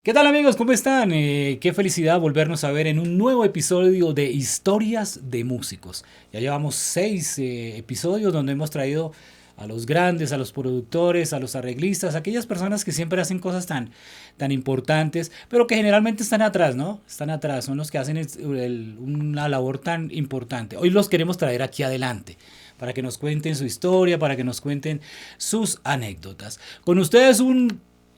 ¿Qué tal amigos? ¿Cómo están? Qué felicidad volvernos a ver en un nuevo episodio de Historias de Músicos. Ya llevamos 6 episodios donde hemos traído a los grandes, a los productores, a los arreglistas, a aquellas personas que siempre hacen cosas tan importantes, pero que generalmente están atrás, ¿no? Están atrás, son los que hacen una labor tan importante. Hoy los queremos traer aquí adelante para que nos cuenten su historia, para que nos cuenten sus anécdotas. Con ustedes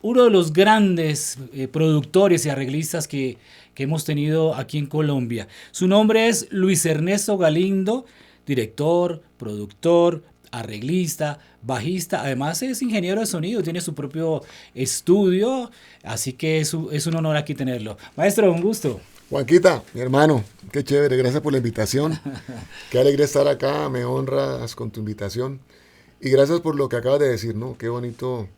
uno de los grandes productores y arreglistas que hemos tenido aquí en Colombia. Su nombre es Luis Ernesto Galindo, director, productor, arreglista, bajista. Además es ingeniero de sonido, tiene su propio estudio, así que es un honor aquí tenerlo. Maestro, un gusto. Juanquita, mi hermano, qué chévere, gracias por la invitación. Qué alegre estar acá, me honras con tu invitación. Y gracias por lo que acabas de decir, ¿no? Qué bonito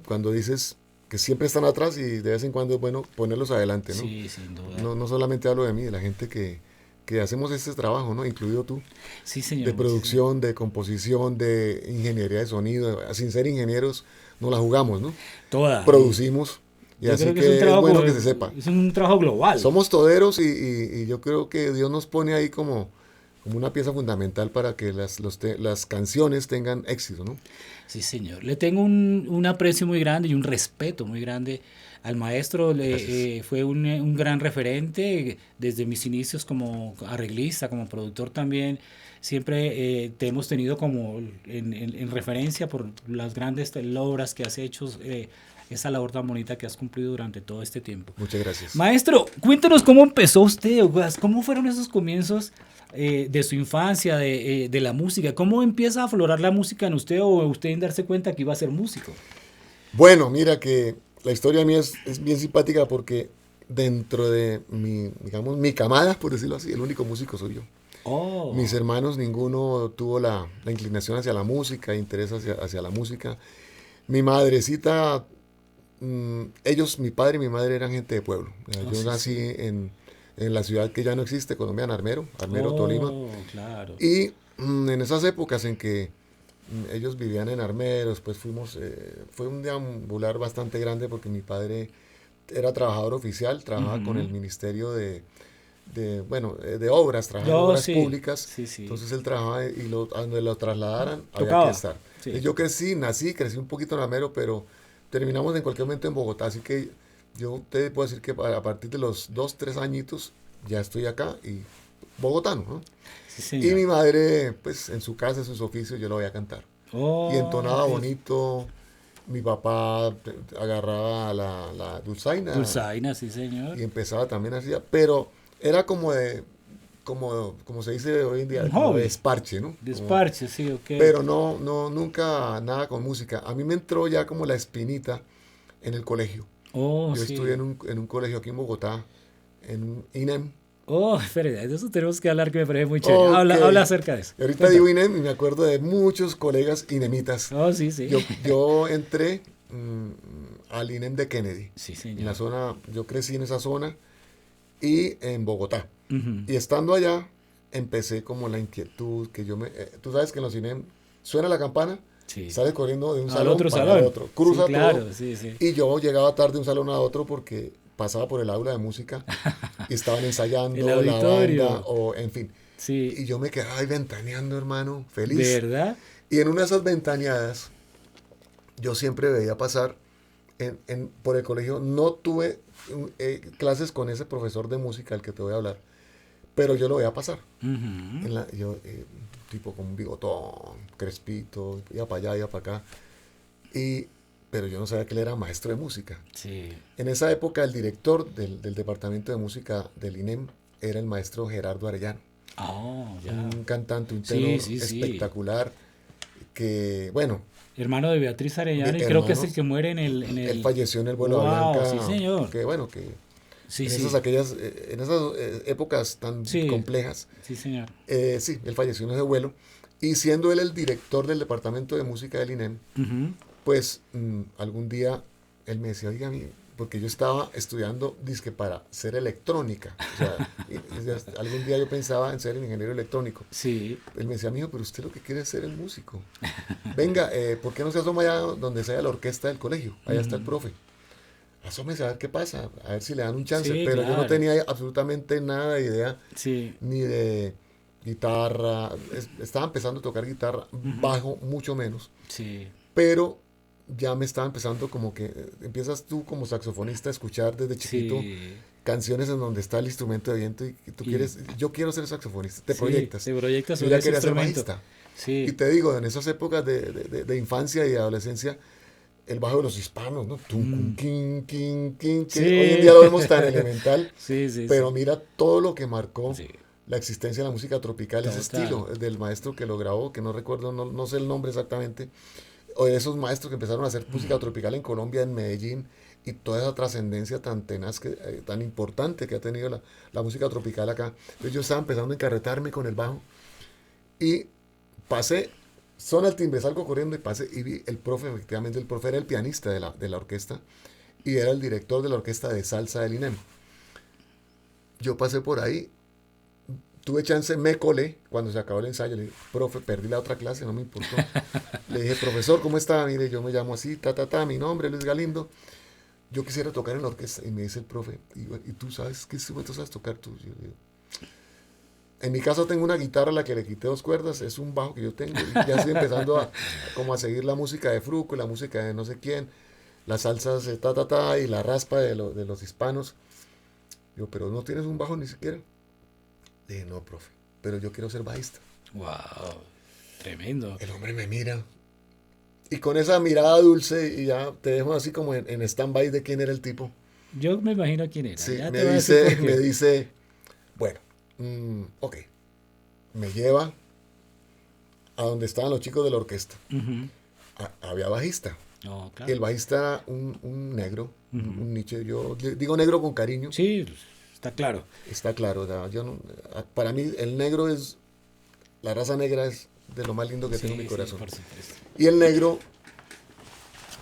cuando dices que siempre están atrás y de vez en cuando es bueno ponerlos adelante, ¿no? Sí, sin duda. No solamente hablo de mí, de la gente que hacemos este trabajo, ¿no? Incluido tú. Sí, señor. De producción, de composición, de ingeniería de sonido. Sin ser ingenieros, no la jugamos, ¿no? Toda. Producimos. Y Yo así creo que que es bueno que se sepa. Es un trabajo global. Somos toderos y yo creo que Dios nos pone ahí como una pieza fundamental para que las canciones tengan éxito, ¿no? Sí, señor. Le tengo un aprecio muy grande y un respeto muy grande al maestro. Fue un gran referente desde mis inicios como arreglista, como productor también. Siempre te hemos tenido como en referencia por las grandes obras que has hecho, esa labor tan bonita que has cumplido durante todo este tiempo. Muchas gracias. Maestro, cuéntenos cómo empezó usted, cómo fueron esos comienzos de su infancia, de la música. ¿Cómo empieza a aflorar la música en usted o usted en darse cuenta que iba a ser músico? Bueno, mira que la historia mía es bien simpática porque dentro de mi camada, por decirlo así, el único músico soy yo. Oh. Mis hermanos, ninguno tuvo la inclinación hacia la música, interés hacia la música. Mi madrecita, mi padre y mi madre eran gente de pueblo. Yo nací en la ciudad que ya no existe, colombiana, Armero, Tolima. Claro. Y en esas épocas en que ellos vivían en Armero, después fue un deambular bastante grande porque mi padre era trabajador oficial, trabajaba con el Ministerio de Obras, trabajaba en obras públicas. Sí. Entonces él trabajaba y a donde lo trasladaran Tocaba. había que estar. Sí. Yo crecí un poquito en Armero, pero terminamos en cualquier momento en Bogotá, así que yo te puedo decir que a partir de los 2, 3 añitos ya estoy acá y bogotano, ¿no? Sí, y mi madre, pues en su casa, en sus oficios, yo lo voy a cantar. Y entonaba bonito. Mi papá agarraba la dulzaina. Dulzaina, sí, señor. Y empezaba también así, pero era como se dice hoy en día, como de desparche, ¿no? Desparche, sí, ok. Pero nunca nada con música. A mí me entró ya como la espinita en el colegio. Yo estudié en un colegio aquí en Bogotá, en un INEM. Oh, espere, de eso tenemos que hablar, que me parece muy chévere. Okay. Habla acerca de eso. Y ahorita digo INEM y me acuerdo de muchos colegas inemitas. Oh, sí. Yo entré al INEM de Kennedy. Sí, señor. En la zona, yo crecí en esa zona y en Bogotá. Y estando allá, empecé como la inquietud que tú sabes que en los INEM suena la campana, sale corriendo de un salón para otro, cruza todo. Sí. Y yo llegaba tarde de un salón a otro porque pasaba por el aula de música y estaban ensayando la banda o en fin. Sí. Y yo me quedaba ahí ventaneando, hermano, feliz. ¿De verdad? Y en una de esas ventaneadas, yo siempre veía pasar por el colegio. No tuve clases con ese profesor de música al que te voy a hablar, pero yo lo veía pasar. Tipo con un bigotón, crespito, iba para allá, iba para acá. Pero yo no sabía que él era maestro de música. Sí. En esa época el director del departamento de música del INEM era el maestro Gerardo Arellano. Oh, ya. Un cantante, un tenor espectacular, que bueno... Hermano de Beatriz Arellano, y creo que es el que muere en el... Él falleció en el vuelo de Avianca. Sí, señor. Que bueno, que en esas épocas tan complejas. Sí, señor. Sí, él falleció en ese vuelo. Y siendo él el director del departamento de música del INEM, pues algún día él me decía, oiga, porque yo estaba estudiando disque para ser electrónica. O sea, algún día yo pensaba en ser un ingeniero electrónico. Sí. Él me decía, mijo, pero usted lo que quiere es ser el músico. Venga, ¿por qué no se asoma allá donde sea la orquesta del colegio? Allá está el profe. asómese a ver qué pasa, a ver si le dan un chance. Sí, Pero yo no claro. tenía absolutamente nada de idea, Sí. ni de guitarra. Estaba empezando a tocar guitarra, Ujú. bajo mucho menos. Sí. Pero ya me estaba empezando como que empiezas tú como saxofonista a escuchar desde chiquito Sí. canciones en donde está el instrumento de viento y tú Y quieres, yo quiero ser saxofonista, te sí, proyectas. te proyectas Yo sobre ya ese quería ser instrumento. bajista. Y Sí. te digo, en esas épocas de infancia y de adolescencia, el bajo de los hispanos, ¿no? Tum, cum, Mm. kin, kin, kin, que hoy en Sí. día lo vemos tan elemental, Sí, sí, pero sí. mira todo lo que marcó Sí. la existencia de la música tropical, ese Total. estilo del maestro que lo grabó, que no recuerdo, no sé el nombre exactamente, o de esos maestros que empezaron a hacer música tropical en Colombia, en Medellín, y toda esa trascendencia tan tenaz, tan importante que ha tenido la música tropical acá. Entonces yo estaba empezando a encarretarme con el bajo y pasé, suena el timbre, salgo corriendo y pasé y vi el profe, efectivamente el profe era el pianista de la orquesta y era el director de la orquesta de salsa del INEM. Yo pasé por ahí, tuve chance, me colé cuando se acabó el ensayo, le dije, profe, perdí la otra clase, no me importó. Le dije, profesor, ¿cómo está? Mire, yo me llamo así, mi nombre, Luis Galindo. Yo quisiera tocar en la orquesta. Y me dice el profe, ¿y tú sabes qué instrumento sabes tocar tú? Yo digo, en mi caso tengo una guitarra a la que le quité 2 cuerdas, es un bajo que yo tengo. Y ya estoy empezando como a seguir la música de Fruco, la música de no sé quién, las salsas de y la raspa de los hispanos. Yo, pero no tienes un bajo ni siquiera. Le dije, no, profe, pero yo quiero ser bajista. Wow. Tremendo. El hombre me mira. Y con esa mirada dulce, y ya te dejo así como en stand-by de quién era el tipo. Yo me imagino quién era. Sí, Ya te me voy a decir por dice, me qué. dice, bueno, ok, me lleva a donde estaban los chicos de la orquesta. Ujú. Había bajista. No, Y claro. el bajista era un negro, Ujú. un nicho. Yo le digo negro con cariño, Sí, está claro. está claro. O sea, para mí el negro es, la raza negra es de lo más lindo que tengo en mi Sí, sí, corazón. por supuesto. Y el negro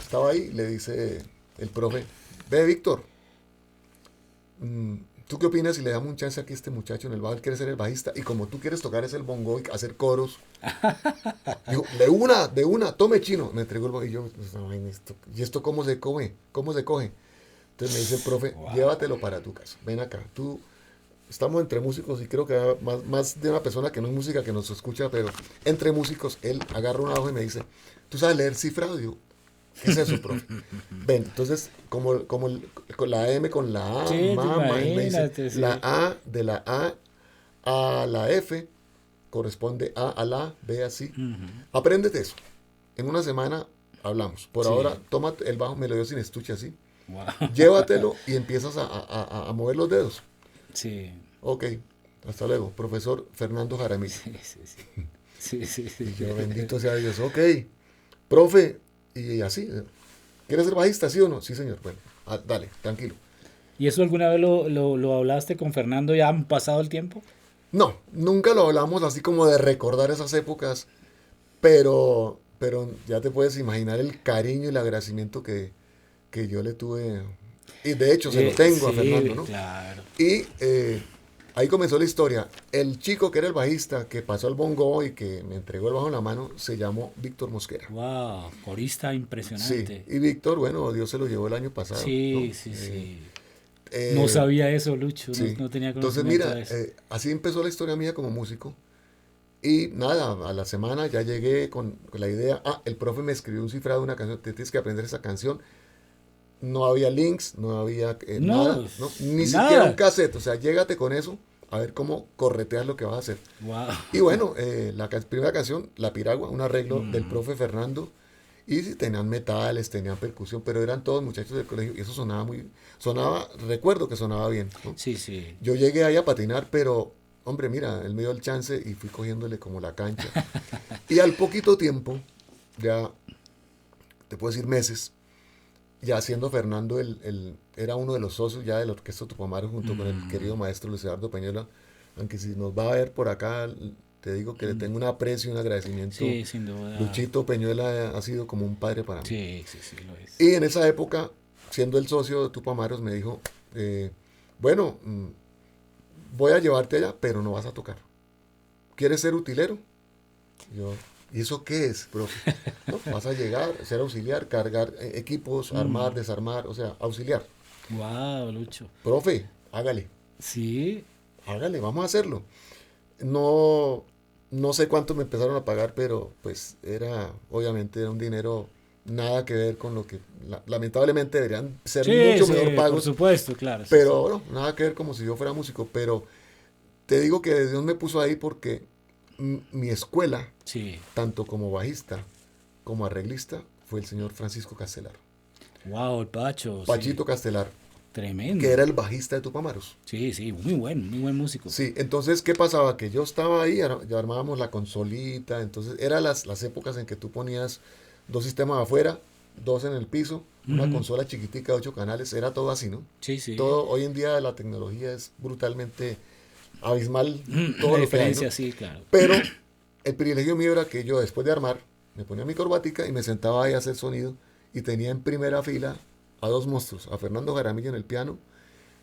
estaba ahí, le dice el profe, ve Víctor, mm, ¿tú qué opinas si le damos un chance aquí a este muchacho en el bajo? Él quiere ser el bajista y como tú quieres tocar es el bongo y hacer coros. Digo, de una, tome chino. Me entregó el bajo y yo, pues, no, ¿y esto cómo se come? ¿Cómo se coge? Entonces me dice el profe, Wow. llévatelo para tu casa. Ven acá, estamos entre músicos y creo que más de una persona que no es música que nos escucha, pero entre músicos, él agarra una hoja y me dice, ¿tú sabes leer cifrado? Digo, ¿qué es eso, profe? Ven, entonces, con la M con la A, Sí, te él me dice, imagínate, la sí. A de la A la F corresponde a la B así. Ujú. Apréndete eso. En una semana hablamos. Por ahora, Sí. toma el bajo, me lo dio sin estuche así. Wow. Llévatelo y empiezas a mover los dedos. Sí. Ok, hasta luego, profesor Fernando Jaramillo. Sí, sí, sí. Sí, sí, sí. Y yo, bendito sea Dios, ok, profe, y así, ¿quieres ser bajista, sí o no? Sí, señor, bueno, dale, tranquilo. ¿Y eso alguna vez lo hablaste con Fernando? ¿Ya han pasado el tiempo? No, nunca lo hablamos así como de recordar esas épocas, pero ya te puedes imaginar el cariño y el agradecimiento que yo le tuve, y de hecho se lo tengo a Fernando, Sí, ¿no? claro. Y ahí comenzó la historia. El chico que era el bajista, que pasó al bongo y que me entregó el bajo en la mano, se llamó Víctor Mosquera. Wow, corista Sí, impresionante. y Víctor, bueno, Dios se lo llevó el año pasado, ¿no? Sí, sí, sí. No Eh, sabía eso, Lucho, no, sí. no tenía Entonces, conocimiento mira, de eso. así empezó la historia mía como músico. Y nada, a la semana ya llegué con la idea. El profe me escribió un cifrado de una canción. Te tienes que aprender esa canción. No había links, no había No, nada, ¿no? Ni siquiera un nada. cassette. O sea, llégate con eso a ver cómo correteas lo que vas a hacer. Wow. Y bueno, la primera canción, La Piragua, un arreglo del profe Fernando. Y sí, tenían metales, tenían percusión, pero eran todos muchachos del colegio. Y eso recuerdo que sonaba bien, ¿no? Sí, sí. Yo llegué ahí a patinar, pero, hombre, mira, él me dio el chance y fui cogiéndole como la cancha. Y al poquito tiempo, ya te puedo decir meses, ya siendo Fernando, era uno de los socios ya de la Orquesta Tupamaro junto con el querido maestro Luis Eduardo Peñuela, aunque si nos va a ver por acá, te digo que le tengo un aprecio y un agradecimiento. Sí, sin duda. Luchito Peñuela ha sido como un padre para mí. Sí, sí, sí, lo es. Y en esa época, siendo el socio de Tupamaros, me dijo, bueno, voy a llevarte allá, pero no vas a tocar. ¿Quieres ser utilero? Yo, ¿Y eso qué es, profe? No, vas a llegar, ser auxiliar, cargar equipos, armar, desarmar, o sea, auxiliar. Wow, Lucho. Profe, hágale, Sí. hágale, vamos a hacerlo. No, no sé cuánto me empezaron a pagar, pero pues obviamente era un dinero nada que ver con lo que lamentablemente deberían ser Sí, mucho sí, mejor por pagos, supuesto, claro. Sí, sí. pero bueno, nada que ver como si yo fuera músico, pero te digo que Dios me puso ahí porque mi escuela, Sí. tanto como bajista como arreglista, fue el señor Francisco Castelar. Wow, el Pacho, sí. Pachito Castelar, que Tremendo. era el bajista de Tupamaros. Sí, sí, muy buen músico. Sí, entonces, ¿qué pasaba? Que yo estaba ahí, ya armábamos la consolita, entonces eran las épocas en que tú ponías dos sistemas afuera, dos en el piso, una Ujú. consola chiquitica de 8 canales, era todo así, ¿no? Sí, sí. Todo, hoy en día la tecnología es brutalmente abismal, La todo lo que hay, ¿no? diferencia, sí, claro. Pero el privilegio mío era que yo después de armar, me ponía mi corbatica y me sentaba ahí a hacer sonido y tenía en primera fila a dos monstruos, a Fernando Jaramillo en el piano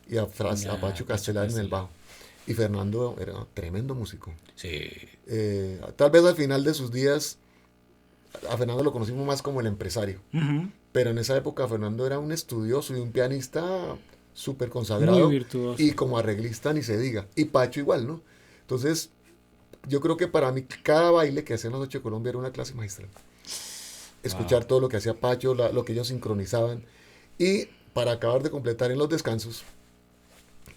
y a Ya, Pacho Pacho Castelar en el Castelar. bajo. Y Fernando era un tremendo músico. Sí. Tal vez al final de sus días, a Fernando lo conocimos más como el empresario. Ujú. Pero en esa época Fernando era un estudioso y un pianista súper Muy consagrado. Y virtuoso. como arreglista ni se diga. Y Pacho igual, ¿no? Entonces, yo creo que para mí cada baile que hacían los Ocho de Colombia era una clase magistral. Wow. Escuchar todo lo que hacía Pacho, lo que ellos sincronizaban. Y para acabar de completar en los descansos,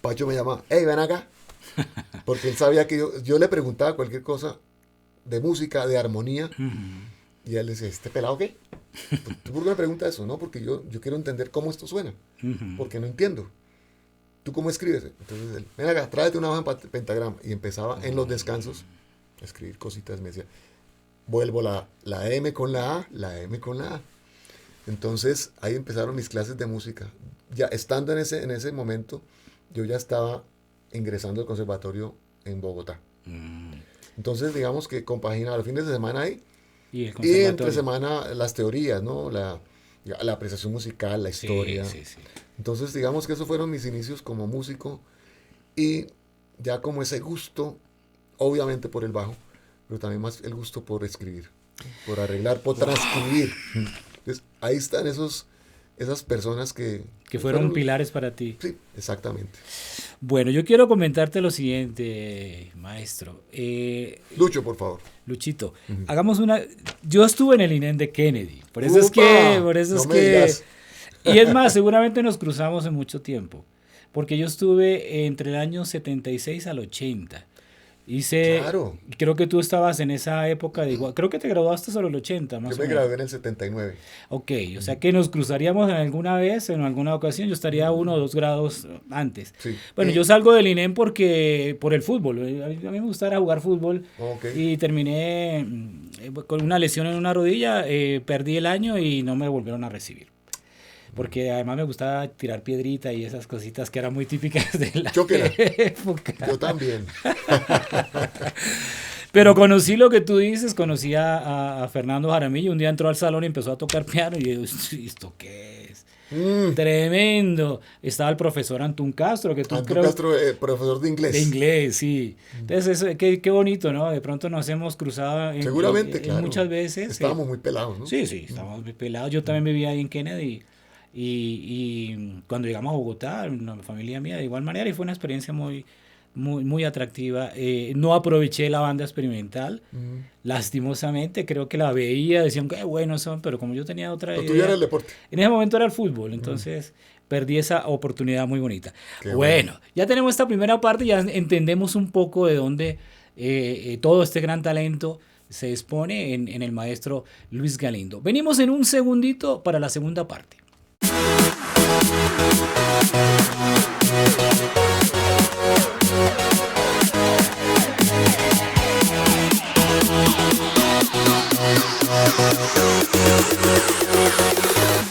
Pacho me llama, hey, ven acá. Porque él sabía que yo le preguntaba cualquier cosa de música, de armonía. Ujú. Y él decía, ¿este pelado qué? ¿Tú por qué me preguntas eso? No, porque yo quiero entender cómo esto suena. Ujú. Porque no entiendo. ¿Tú cómo escribes? Entonces él, ven acá, tráete una hoja en pentagrama. Y empezaba en los descansos a escribir cositas. Me decía, vuelvo la M con la A, la M con la A. Entonces ahí empezaron mis clases de música. Ya estando en ese momento, yo ya estaba ingresando al conservatorio en Bogotá. Mm. Entonces digamos que compaginaba los fines de semana ahí Y el y entre conservatorio. semana las teorías, ¿no? La apreciación musical, la Sí, historia. sí, sí. Entonces digamos que esos fueron mis inicios como músico y ya como ese gusto, obviamente por el bajo, pero también más el gusto por escribir, por arreglar, por transcribir. Entonces, ahí están esas personas que Que pues, fueron fueron... pilares para ti. Sí, exactamente. Bueno, yo quiero comentarte lo siguiente, maestro. Lucho, por favor. Luchito, Ujú. hagamos una. Yo estuve en el INEM de Kennedy, por eso es que, ¡Upa! por eso es No me que, digas. y es más, seguramente nos cruzamos en mucho tiempo, porque yo estuve entre el año 76 al 80. Hice, Claro, creo que tú estabas en esa época de igual, creo que te graduaste sobre el 80, yo más o me menos. gradué en el 79. Ok, o sea que nos cruzaríamos en alguna vez, en alguna ocasión, yo estaría 1 o 2 grados antes. Sí. Bueno, yo salgo del INEM porque, por el fútbol, a mí me gustaba jugar fútbol Ok. y terminé con una lesión en una rodilla, perdí el año y no me volvieron a recibir. Porque además me gustaba tirar piedrita y esas cositas que eran muy típicas de la Chóquela. época. Yo también. Pero conocí lo que tú dices, conocí a Fernando Jaramillo, un día entró al salón y empezó a tocar piano y yo, ¿esto qué es? Mm, Tremendo. Estaba el profesor Antún Castro, que tú Antón creo Castro, profesor de de inglés. inglés, sí. Entonces, qué bonito, ¿no? De pronto nos hemos cruzado Seguramente, en claro. muchas veces. Estábamos muy pelados, ¿no? Sí, sí, estábamos muy pelados. Yo también vivía ahí en Kennedy y cuando llegamos a Bogotá, la familia mía de igual manera y fue una experiencia muy atractiva. No aproveché la banda experimental, Mm. lastimosamente, creo que la veía, decían que buenos son, pero como yo tenía otra Lo tuyo era idea, el deporte. en ese momento era el fútbol, entonces perdí esa oportunidad muy bonita. Qué bueno. Bueno, ya tenemos esta primera parte, ya entendemos un poco de dónde todo este gran talento se expone en el maestro Luis Galindo. Venimos en un segundito para la segunda parte.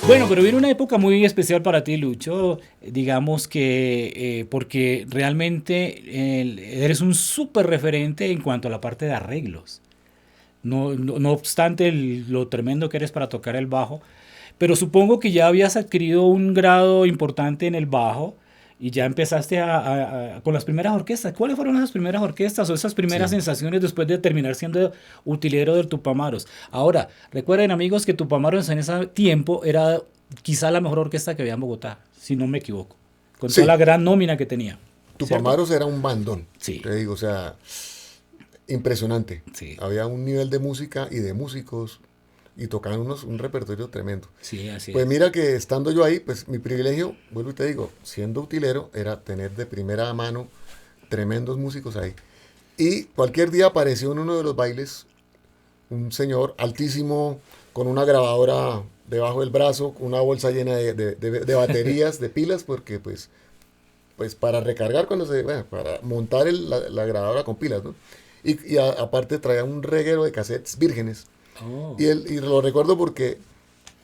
Bueno, pero viene una época muy especial para ti, Lucho. Digamos que porque realmente eres un súper referente en cuanto a la parte de arreglos. No obstante lo tremendo que eres para tocar el bajo, pero supongo que ya habías adquirido un grado importante en el bajo y ya empezaste con las primeras orquestas. ¿Cuáles fueron esas primeras orquestas o esas primeras sensaciones después de terminar siendo utilero del Tupamaros? Ahora, recuerden amigos que Tupamaros en ese tiempo era quizá la mejor orquesta que había en Bogotá, si no me equivoco, con toda la gran nómina que tenía. Tupamaros era un bandón, sí. Te digo, o sea, impresionante. Sí. Había un nivel de música y de músicos y tocaban un repertorio tremendo. Sí, así pues es. Mira que estando yo ahí, pues mi privilegio, vuelvo y te digo, siendo utilero, era tener de primera mano tremendos músicos ahí. Y cualquier día apareció en uno de los bailes un señor altísimo con una grabadora debajo del brazo, con una bolsa llena de baterías, de pilas, porque pues para recargar para montar la grabadora con pilas, ¿no? Y aparte traía un reguero de cassettes vírgenes. Oh. Y lo recuerdo porque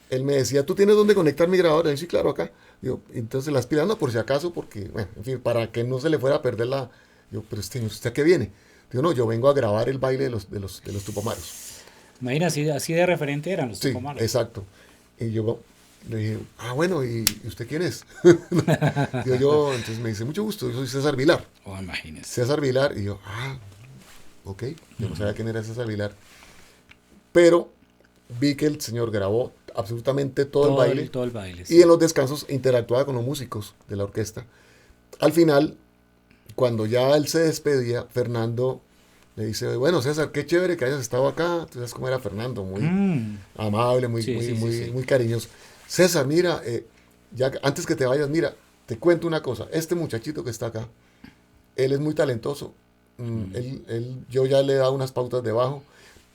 él me decía, ¿tú tienes dónde conectar mi grabadora? Y yo, sí, claro, acá. Digo, entonces las pilas, no, por si acaso, porque, bueno, en fin, para que no se le fuera a perder la... Yo, pero ¿usted a qué viene? Digo, no, yo vengo a grabar el baile de los Tupamaros. Imagina, así de referente eran los Tupamaros. Sí, exacto. Y yo le dije, bueno, ¿y usted quién es? Digo, entonces me dice, mucho gusto, yo soy César Vilar. Oh, imagínese. César Vilar, y yo, ok, yo no sabía quién era César Vilar. Pero vi que el señor grabó absolutamente todo el baile. Todo el baile, sí. Y en los descansos interactuaba con los músicos de la orquesta. Al final, cuando ya él se despedía, Fernando le dice, bueno, César, qué chévere que hayas estado acá. Tú sabes cómo era Fernando, muy amable, muy cariñoso. César, mira, ya antes que te vayas, mira, te cuento una cosa. Este muchachito que está acá, él es muy talentoso. Yo ya le he dado unas pautas de bajo.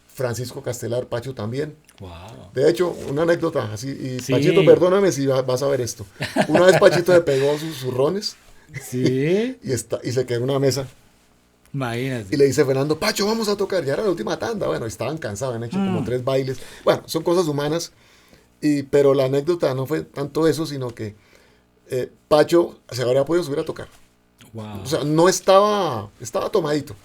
Francisco Castelar, Pacho también. Wow. De hecho, una anécdota así. Y sí. Pachito, perdóname si vas a ver esto. Una vez Pachito le pegó sus zurrones. Sí. y se quedó en una mesa. Imagínate. Y le dice Fernando, Pacho, vamos a tocar. Ya era la última tanda. Bueno, estaban cansados, han hecho como 3 bailes. Bueno, son cosas humanas. Pero la anécdota no fue tanto eso, sino que Pacho se habría podido subir a tocar. Wow. O sea, no estaba tomadito.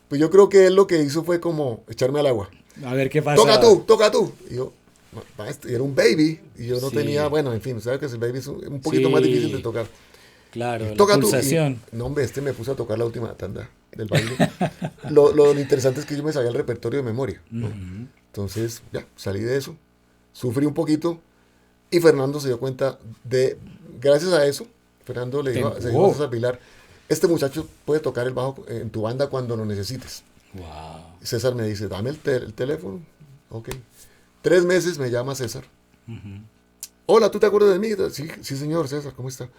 Pues yo creo que él lo que hizo fue como echarme al agua. A ver qué pasa. Toca tú. Y yo, era un baby. Y yo no tenía, bueno, en fin, sabes que el baby es un poquito más difícil de tocar. Claro, toca la pulsación. No, hombre, me puso a tocar la última tanda del baile. lo interesante es que yo me sabía el repertorio de memoria, ¿no? Entonces, ya, salí de eso. Sufrí un poquito. Y Fernando se dio cuenta gracias a eso, Fernando le dijo a César Vilar, este muchacho puede tocar el bajo en tu banda cuando lo necesites. Wow. César me dice, dame el teléfono. Ok. 3 meses me llama César. Hola, ¿tú te acuerdas de mí? Sí, señor, César, ¿cómo está?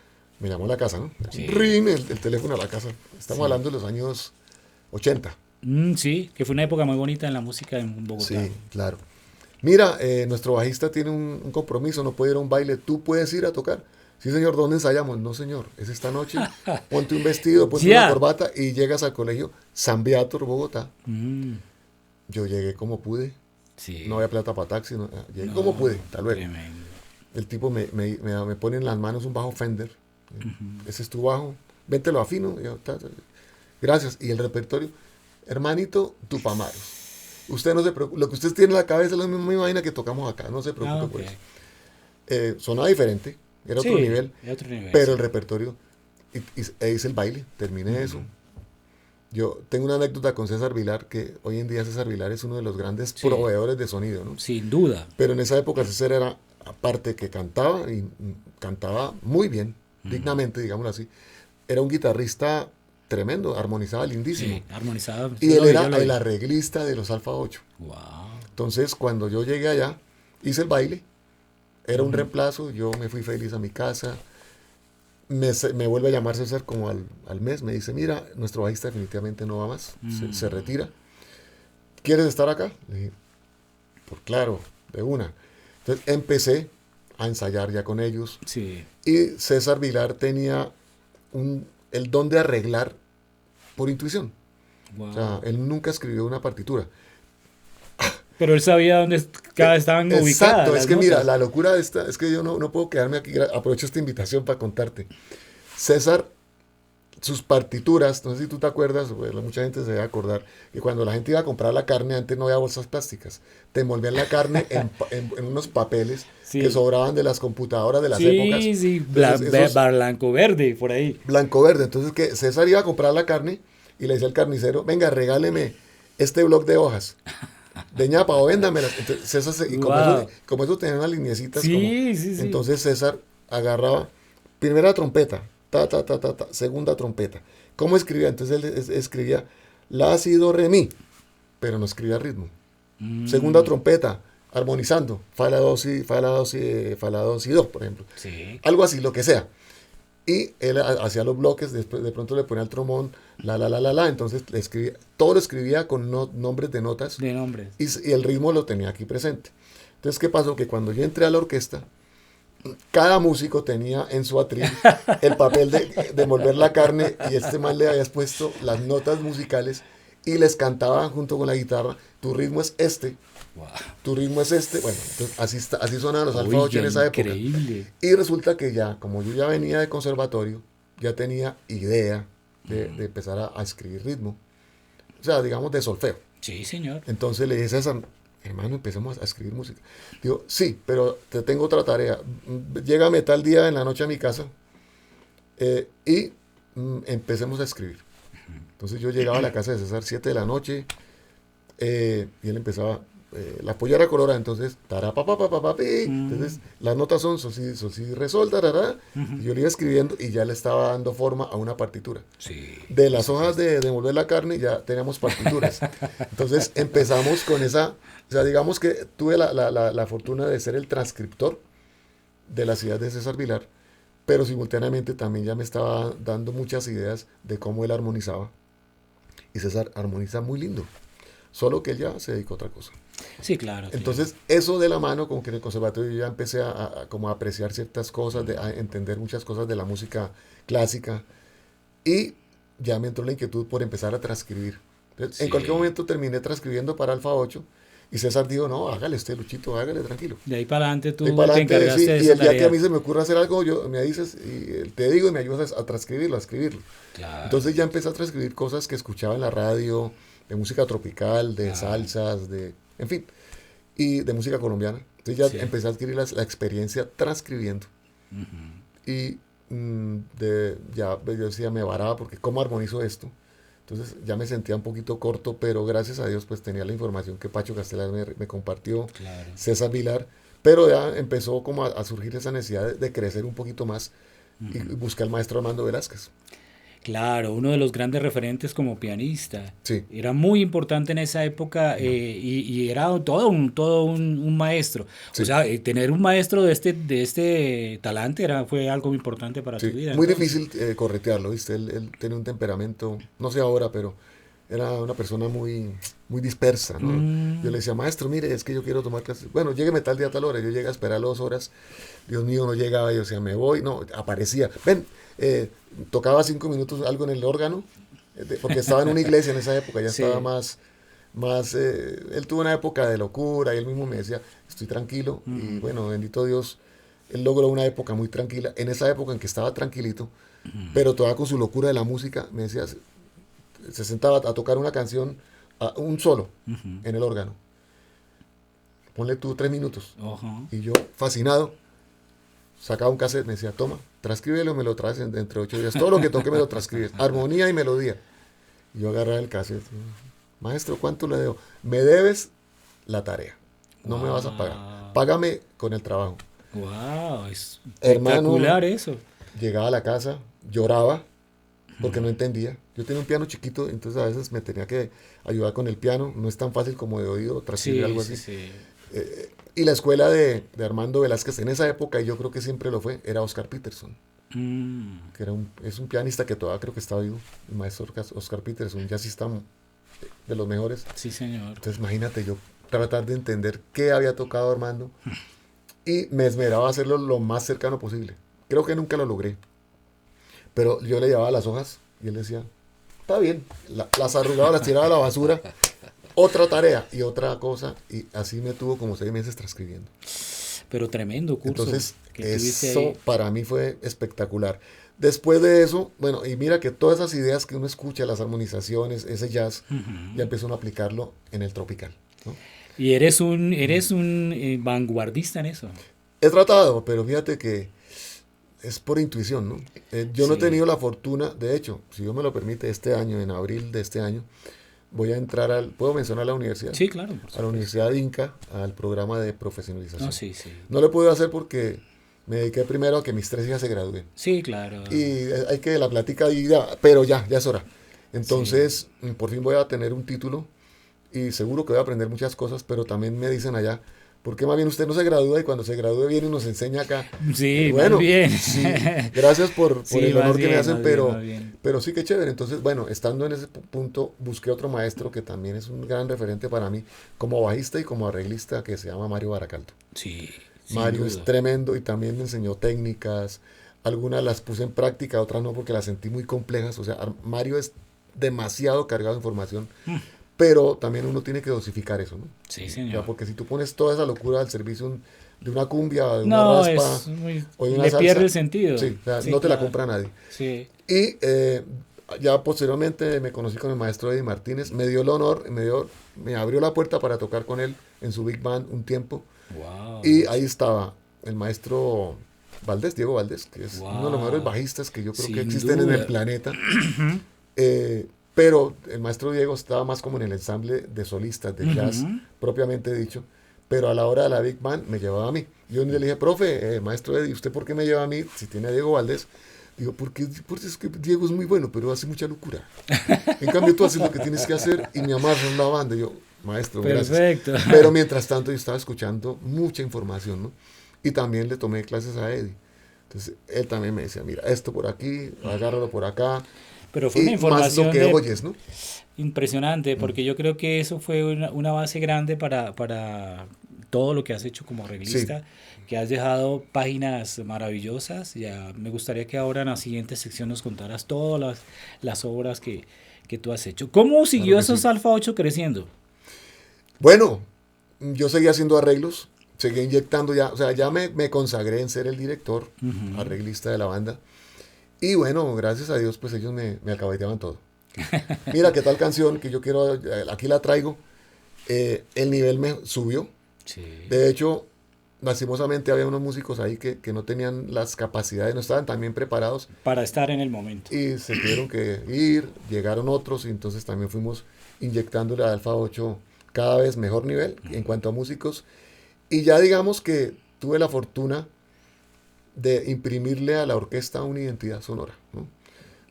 Me llamó a la casa, ¿no? Sí. Ring, el teléfono a la casa. Estamos hablando de los años 80. Sí, que fue una época muy bonita en la música en Bogotá. Sí, claro. Mira, nuestro bajista tiene un compromiso, no puede ir a un baile. ¿Tú puedes ir a tocar? Sí, señor, ¿dónde ensayamos? No, señor, es esta noche. Ponte un vestido, ponte una corbata y llegas al colegio San Beator, Bogotá. Yo llegué como pude. Sí. No había plata para taxi. Llegué como pude, tal vez. El tipo me pone en las manos un bajo Fender. Ese es tu bajo. Vente lo afino. Gracias. Y el repertorio. Hermanito, Tupamaros. Usted no se preocupe. Lo que usted tiene en la cabeza es la misma vaina que tocamos acá. No se preocupe por eso. Sonaba diferente. Era otro nivel, pero el repertorio, hice el baile, terminé eso. Yo tengo una anécdota con César Vilar, que hoy en día César Vilar es uno de los grandes proveedores de sonido, ¿no? Sin duda. Pero en esa época César era, aparte que cantaba, y cantaba muy bien, dignamente, digámoslo así, era un guitarrista tremendo, armonizaba lindísimo. Sí, armonizaba. Y él era el arreglista de los Alfa 8. Wow. Entonces, cuando yo llegué allá, hice el baile. Era un reemplazo, yo me fui feliz a mi casa. Me vuelve a llamar César como al mes, me dice, mira, nuestro bajista definitivamente no va más, se retira. ¿Quieres estar acá? Le dije, por claro, de una. Entonces empecé a ensayar ya con ellos. Sí. Y César Vilar tenía el don de arreglar por intuición. Wow. O sea, él nunca escribió una partitura. Pero él sabía dónde estaban ubicadas. Exacto, es que notas. Mira, la locura de esta, es que yo no puedo quedarme aquí, aprovecho esta invitación para contarte. César, sus partituras, no sé si tú te acuerdas, bueno, mucha gente se debe acordar, que cuando la gente iba a comprar la carne, antes no había bolsas plásticas, te envolvían la carne en unos papeles, que sobraban de las computadoras de las sí, épocas. Sí, blanco verde, por ahí. Blanco verde. Entonces que César iba a comprar la carne y le decía al carnicero, venga, regáleme este bloc de hojas de ñapa o véndamelas. Entonces César, y como eso tenía unas lineecitas, sí. Entonces César agarraba primera trompeta, segunda trompeta. ¿Cómo escribía? Entonces él escribía la, si, do, re, mi, pero no escribía ritmo. Segunda trompeta, armonizando, fa, la, do, si, fa, la, do, si, fa, la, do, si, do, por ejemplo. Sí. Algo así, lo que sea. Y él hacía los bloques, después de pronto le ponía el trombón, la, entonces todo lo escribía con nombres de notas. De nombres. Y el ritmo lo tenía aquí presente. Entonces, ¿qué pasó? Que cuando yo entré a la orquesta, cada músico tenía en su atril el papel de moler la carne y este man le habías puesto las notas musicales y les cantaban junto con la guitarra, tu ritmo es este, tu ritmo es este. Bueno, entonces así sonaban los Alfa 8 en esa época. Increíble. Y resulta que ya, como yo ya venía de conservatorio, ya tenía idea de empezar a escribir ritmo. O sea, digamos de solfeo. Sí, señor. Entonces le dije a César, hermano, empecemos a escribir música. Digo, sí, pero te tengo otra tarea. Llégame tal día en la noche a mi casa y empecemos a escribir. Entonces yo llegaba a la casa de César 7 de la noche y él empezaba, la polla era colorada, entonces, entonces las notas son sol, si, re, sol, tarará, y yo le iba escribiendo y ya le estaba dando forma a una partitura. Sí. De las hojas de moler la carne ya teníamos partituras. Entonces empezamos con esa, o sea, digamos que tuve la fortuna de ser el transcriptor de las ideas de César Vilar, pero simultáneamente también ya me estaba dando muchas ideas de cómo él armonizaba. Y César armoniza muy lindo, solo que él ya se dedicó a otra cosa. Sí, claro. Entonces, eso de la mano, como que en el conservatorio yo ya empecé como a apreciar ciertas cosas, a entender muchas cosas de la música clásica, y ya me entró la inquietud por empezar a transcribir. Entonces, en cualquier momento terminé transcribiendo para Alfa 8, y César dijo, no, hágale usted, Luchito, hágale, tranquilo. De ahí para adelante tú te encargaste de esa tarea. Y el día que a mí se me ocurra hacer algo, me dices, y te digo, y me ayudas a transcribirlo, a escribirlo. Claro. Entonces ya empecé a transcribir cosas que escuchaba en la radio, de música tropical, de salsas, en fin, y de música colombiana. Entonces ya empecé a adquirir la experiencia transcribiendo. Y ya yo decía, me varaba, porque ¿cómo armonizo esto? Entonces ya me sentía un poquito corto, pero gracias a Dios pues tenía la información que Pacho Castelar me compartió, César Vilar, pero ya empezó como a surgir esa necesidad de crecer un poquito más y buscar al maestro Armando Velázquez. Claro, uno de los grandes referentes como pianista. Sí. Era muy importante en esa época y era todo un maestro. Sí. O sea, tener un maestro de este talante fue algo muy importante para tu vida. Muy difícil corretearlo, ¿viste? Él tenía un temperamento, no sé ahora, pero era una persona muy, muy dispersa, ¿no? Yo le decía, maestro, mire, es que yo quiero tomar clases. Bueno, llégueme tal día, tal hora. Yo llegué a esperar 2 horas. Dios mío, no llegaba. Yo decía, me voy. No, aparecía. Ven, tocaba 5 minutos algo en el órgano, porque estaba en una iglesia en esa época, ya estaba más él tuvo una época de locura y él mismo me decía, estoy tranquilo, y bueno, bendito Dios, él logró una época muy tranquila, en esa época en que estaba tranquilito, pero todavía con su locura de la música, me decía, se sentaba a tocar una canción, un solo, en el órgano, ponle tú 3 minutos, y yo, fascinado, sacaba un cassette, me decía, toma, transcríbelo, me lo traes entre 8 días. Todo lo que toque me lo transcribes. Armonía y melodía. Y yo agarraba el cassette. Maestro, ¿cuánto le debo? Me debes la tarea. No me vas a pagar. Págame con el trabajo. ¡Wow! Es espectacular eso. Llegaba a la casa, lloraba, porque no entendía. Yo tenía un piano chiquito, entonces a veces me tenía que ayudar con el piano. No es tan fácil como de oído transcribir algo así. Sí. Y la escuela de Armando Velázquez en esa época, y yo creo que siempre lo fue, era Oscar Peterson. Que es un pianista que todavía creo que está vivo, el maestro Oscar Peterson, un jazzista de los mejores. Sí, señor. Entonces imagínate yo tratar de entender qué había tocado Armando y me esmeraba a hacerlo lo más cercano posible. Creo que nunca lo logré, pero yo le llevaba las hojas y él decía, está bien, las arrugaba, las tiraba a la basura. Otra tarea y otra cosa, y así me tuvo como 6 meses transcribiendo. Pero tremendo curso. Entonces, eso para mí fue espectacular. Después de eso, bueno, y mira que todas esas ideas que uno escucha, las armonizaciones, ese jazz, ya empezó a aplicarlo en el tropical, ¿no? Y eres un vanguardista en eso. He tratado, pero fíjate que es por intuición, ¿no? Yo no he Sí. tenido la fortuna, de hecho, si Dios me lo permite, este año, en abril de este año, voy a entrar ¿puedo mencionar la universidad? Sí, claro, por A la supuesto. Universidad de Inca, al programa de No, profesionalización. sí, sí. No lo pude hacer porque me dediqué primero a que mis 3 hijas se gradúen. Sí, claro. Y hay que la plática y ya, pero ya es hora. Sí. Entonces, por fin voy a tener un título y seguro que voy a aprender muchas cosas, pero también me dicen allá, ¿por qué más bien usted no se gradúa y cuando se gradúe viene y nos enseña acá? Sí, más Bueno, bien. sí, gracias por Sí, el más honor que me bien, hacen, más bien, más bien. pero sí que chévere. Entonces, bueno, estando en ese punto, busqué otro maestro que también es un gran referente para mí, como bajista y como arreglista, que se llama Mario Baracaldo. Sí, sin Mario es duda. tremendo y también me enseñó técnicas. Algunas las puse en práctica, otras no porque las sentí muy complejas. O sea, Mario es demasiado cargado de información, pero también uno tiene que dosificar eso, ¿no? Sí, O sea, señor. porque si tú pones toda esa locura al servicio de una cumbia, o de una No, raspa es muy... o de una Le pierde salsa, el sentido. sí, o sea, Sí, no te la claro. compra nadie. Sí. Y ya posteriormente me conocí con el maestro Eddie Martínez, me dio el honor, me abrió la puerta para tocar con él en su Big Band un tiempo. Wow, Y ahí Lucho. estaba el maestro Valdés, Diego Valdés, que es uno de los mejores Wow. bajistas que yo creo que Sin existen en el duda. planeta. Pero el maestro Diego estaba más como en el ensamble de solistas, de jazz, Ujú. propiamente dicho. Pero a la hora de la Big Band me llevaba a mí. Yo un día le dije, profe, maestro Eddie, ¿usted por qué me lleva a mí si tiene a Diego Valdés? Digo, porque es que Diego es muy bueno, pero hace mucha locura. En cambio, tú haces lo que tienes que hacer y me amarras en la banda. Y yo, maestro, gracias. Perfecto. Pero mientras tanto, yo estaba escuchando mucha información, ¿no? Y también le tomé clases a Eddie. Entonces, él también me decía, mira, esto por aquí, agárralo por acá. Pero fue una Y más lo información que de oyes, ¿no? impresionante, Mm. porque yo creo que eso fue una base grande para todo lo que has hecho como Sí, arreglista, que has dejado páginas maravillosas. Ya me gustaría que ahora en la siguiente sección nos contaras todas las obras que tú has hecho. ¿Cómo claro siguió que esos sí. Alfa 8 creciendo? Bueno, yo seguía haciendo arreglos, seguía inyectando ya, o sea, ya me consagré en ser el director, Ujú. arreglista de la banda. Y bueno, gracias a Dios, pues ellos me alcahueteaban todo. Mira, qué tal canción que yo quiero, aquí la traigo. El nivel me subió. Sí. De hecho, lastimosamente había unos músicos ahí que no tenían las capacidades, no estaban tan bien preparados Para estar en el momento. y se tuvieron que ir, llegaron otros y entonces también fuimos inyectándole a Alfa 8 cada vez mejor nivel en cuanto a músicos. Y ya digamos que tuve la fortuna de imprimirle a la orquesta una identidad sonora, ¿no?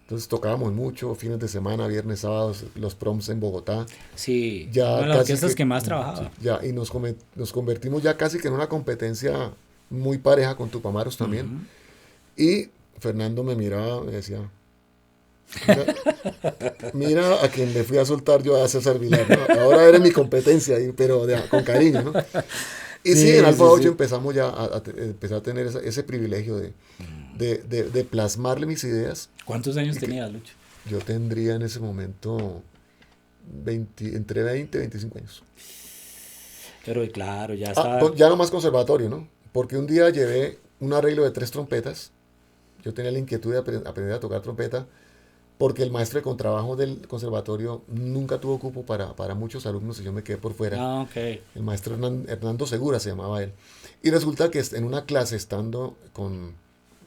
Entonces tocábamos mucho, fines de semana, viernes, sábados, los proms en Bogotá. Sí, una Ya de las casi orquestas que, que más sí, trabajaba. ya, y nos convertimos ya casi que en una competencia muy pareja con Tupamaros también. Ujú. Y Fernando me miraba, me decía, mira, mira a quien le fui a soltar yo a César Vilar, ¿no? Ahora eres mi competencia, pero con cariño, ¿no? Y sí, en Sí, Alfa sí, 8 sí. empezamos ya empezar a tener ese privilegio de plasmarle mis ideas. ¿Cuántos años Y que tenías, Lucho? yo tendría en ese momento entre 20 y 25 años. Pero claro, ya está. Pues ya no más conservatorio, ¿no? Porque un día llevé un arreglo de 3 trompetas. Yo tenía la inquietud de aprender a tocar trompeta porque el maestro de contrabajo del conservatorio nunca tuvo cupo para muchos alumnos y yo me quedé por fuera. Ah, ok. El maestro Hernando Segura se llamaba él. Y resulta que en una clase, estando con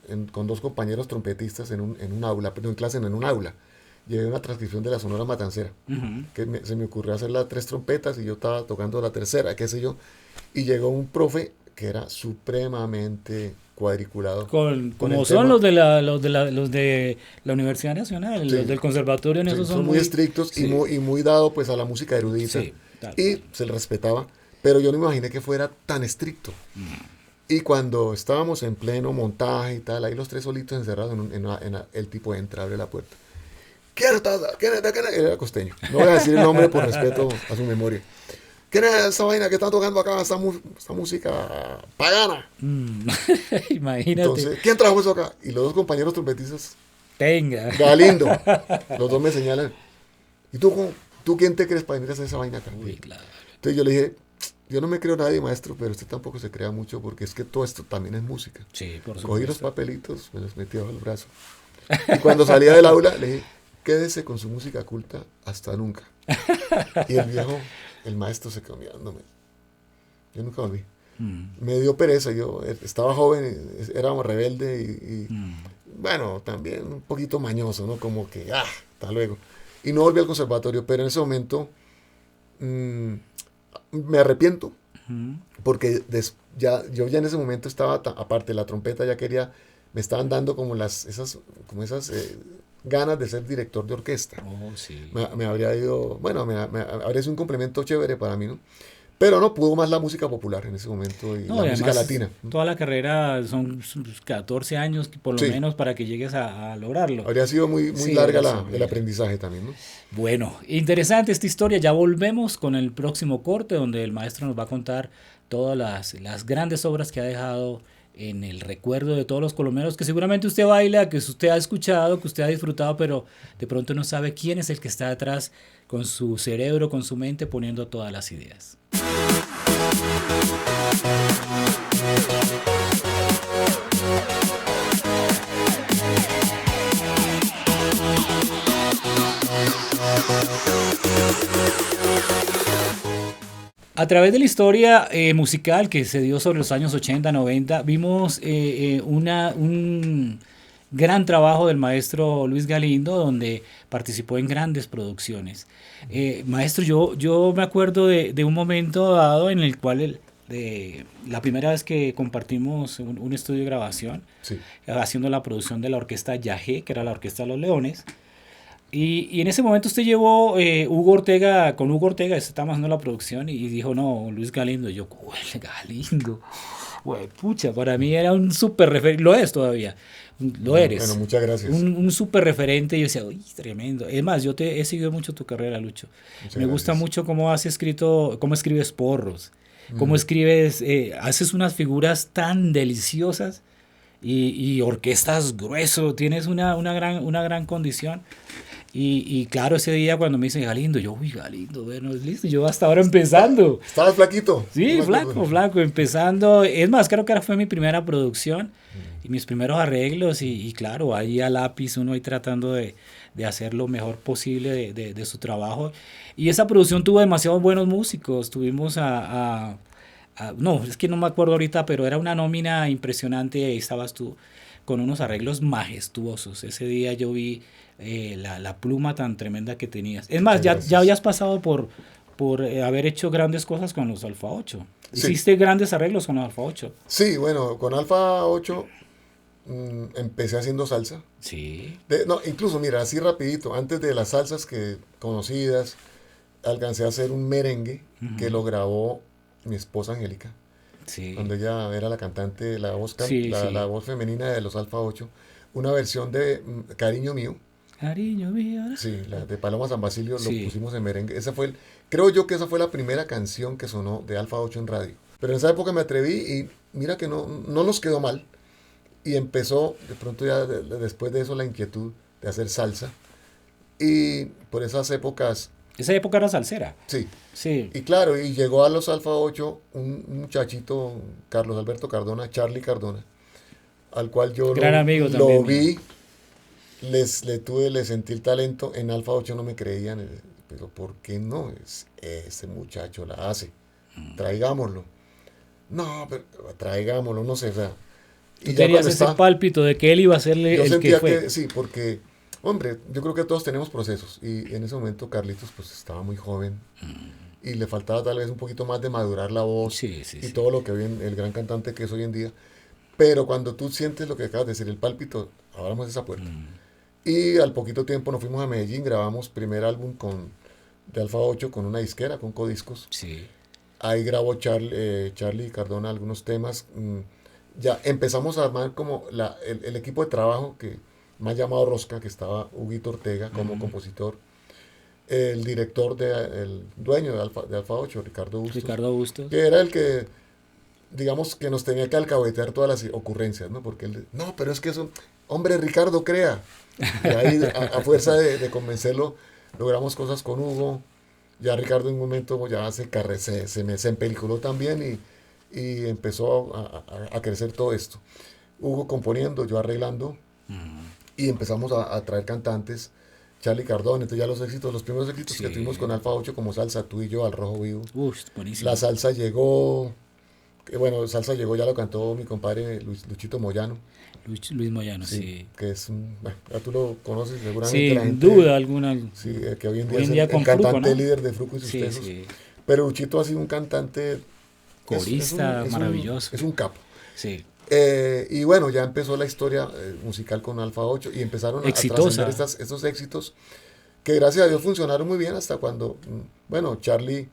2 compañeros trompetistas en un aula, pero en clase no, en un aula, llevé una transcripción de la Sonora Matancera, Ujú. que se me ocurrió hacer las 3 trompetas y yo estaba tocando la tercera, qué sé yo, y llegó un profe que era supremamente cuadriculado con Como el son tema. los de la Universidad Nacional, los Sí, del conservatorio, en eso sí, son son muy muy... estrictos Sí, y muy dado pues a la música erudita sí, tal y cual. se le respetaba, pero yo no me imaginé que fuera tan estricto. Y cuando estábamos en pleno montaje y tal, ahí los 3 solitos encerrados el tipo entra, abre la puerta. ¿Quién está? ¿Quién? Era costeño. No voy a decir el nombre por respeto a su memoria. ¿Quién es esa vaina que están tocando acá, esta música pagana? Mm. Imagínate. Entonces, ¿quién trajo eso acá? Y los 2 compañeros trompetistas, Tenga. Galindo, los dos me señalan. ¿Y tú quién te crees para venir a hacer esa vaina acá? Uy, claro. Entonces yo le dije, yo no me creo nadie, maestro, pero usted tampoco se crea mucho porque es que todo esto también es música. Sí, por Cogí los supuesto. papelitos, me los metí bajo el brazo. Y cuando salía del aula, le dije, quédese con su música culta hasta nunca. Y el maestro se quedó mirándome. Yo nunca volví. Me dio pereza, yo estaba joven, éramos rebelde bueno, también un poquito mañoso, ¿no? Como que, hasta luego. Y no volví al conservatorio, pero en ese momento me arrepiento, porque yo ya en ese momento estaba, aparte de la trompeta, ya quería, me estaban dando como esas ganas de ser director de orquesta. Oh, sí. Me habría ido, bueno, me habría sido un complemento chévere para mí, ¿no? Pero no pudo más la música popular en ese momento y No, la y música además latina. toda la carrera son 14 años por lo Sí, menos para que llegues a lograrlo. habría sido muy Sí, larga eso, el aprendizaje también, ¿no? Bueno, interesante esta historia. Ya volvemos con el próximo corte donde el maestro nos va a contar todas las grandes obras que ha dejado en el recuerdo de todos los colombianos, que seguramente usted baila, que usted ha escuchado, que usted ha disfrutado, pero de pronto no sabe quién es el que está detrás con su cerebro, con su mente, poniendo todas las ideas. A través de la historia musical que se dio sobre los años 80, 90, vimos un gran trabajo del maestro Luis Galindo, donde participó en grandes producciones. Maestro, yo me acuerdo de un momento dado en el cual la primera vez que compartimos un estudio de grabación, Sí. haciendo la producción de la orquesta Yajé, que era la Orquesta de los Leones. Y en ese momento usted llevó con Hugo Ortega, estábamos haciendo la producción y dijo, no, Luis Galindo. Y yo, ¿cuál Galindo? Güey, pucha, para mí era un súper referente, lo es todavía, lo eres. Bueno, muchas gracias. Un súper referente. Y yo decía, uy, tremendo. Es más, he seguido mucho tu carrera, Lucho. Me gusta mucho cómo has escrito, cómo escribes porros, cómo escribes, haces unas figuras tan deliciosas y orquestas grueso, tienes una gran condición. Y claro, ese día cuando me dicen Galindo, yo, uy, Galindo, bueno, listo, yo hasta ahora empezando. ¿Estabas flaquito? Sí, flaco, empezando. Es más, creo que fue mi primera producción y mis primeros arreglos y claro, ahí a lápiz uno ahí tratando de hacer lo mejor posible de su trabajo. Y esa producción tuvo demasiados buenos músicos, tuvimos no, es que no me acuerdo ahorita, pero era una nómina impresionante y ahí estabas tú con unos arreglos majestuosos. Ese día yo vi la pluma tan tremenda que tenías. Es más, ya habías pasado por haber hecho grandes cosas con los Alfa 8. Sí. Hiciste grandes arreglos con los Alfa 8. Sí, bueno, con Alfa 8 empecé haciendo salsa. Sí. No, incluso, mira, así rapidito, antes de las salsas conocidas, alcancé a hacer un merengue que lo grabó mi esposa Angélica. Sí. Cuando ella era la cantante, la voz femenina de los Alfa 8. Una versión de Cariño Mío. Cariño mío. Sí, la de Paloma San Basilio, lo pusimos en merengue. Creo yo que esa fue la primera canción que sonó de Alfa 8 en radio. Pero en esa época me atreví y mira que no nos quedó mal. Y empezó, de pronto ya después de eso, la inquietud de hacer salsa. Y por esas épocas... Esa época era salsera. Sí. Sí. Y claro, y llegó a los Alfa 8 un muchachito, Carlos Alberto Cardona, Charlie Cardona, al cual yo lo vi, le sentí el talento. En Alfa 8 no me creían, pero ¿por qué no? Ese muchacho la hace, traigámoslo. No, pero traigámoslo, no sé, o sea. Tú querías ese pálpito de que él iba a serle el que fue. Que sí, porque, hombre, yo creo que todos tenemos procesos, y en ese momento Carlitos pues estaba muy joven, y le faltaba tal vez un poquito más de madurar la voz, todo lo que hoy el gran cantante que es hoy en día. Pero cuando tú sientes lo que acabas de decir, el pálpito, abramos esa puerta. Y al poquito tiempo nos fuimos a Medellín, grabamos primer álbum de Alfa 8 con una disquera, con Codiscos. Sí. Ahí grabó Charlie Cardona algunos temas. Ya empezamos a armar como el equipo de trabajo que me ha llamado Rosca, que estaba Huguito Ortega como compositor. El director, el dueño de Alfa 8, Ricardo Bustos. Que era el que, digamos, que nos tenía que alcahuetear todas las ocurrencias, ¿no? Porque él, no, pero es que eso, hombre, Ricardo, crea. Y ahí, a fuerza de convencerlo, logramos cosas con Hugo. Ya Ricardo en un momento ya se empeliculó también y empezó a crecer todo esto. Hugo componiendo, yo arreglando, y empezamos a traer cantantes. Charlie Cardona, entonces ya los primeros éxitos que tuvimos con Alfa 8 como Salsa, Tú y Yo, Al Rojo Vivo. Buenísimo. La salsa llegó Que, bueno, Salsa Llegó ya lo cantó mi compadre Luchito Moyano. Luis Moyano, Sí, sí. que es bueno, ya tú lo conoces seguramente Sí, la sin gente, duda alguna. sí, que hoy en día Hoy es en día el con Fruco, cantante ¿no? líder de Fruco y sus Sí, Tesos. sí. Pero Luchito ha sido un cantante, Corista maravilloso. es un capo. Sí. Y bueno, ya empezó la historia musical con Alfa 8 y empezaron a trascender Exitosa. estos éxitos que gracias a Dios funcionaron muy bien hasta cuando, bueno, Charlie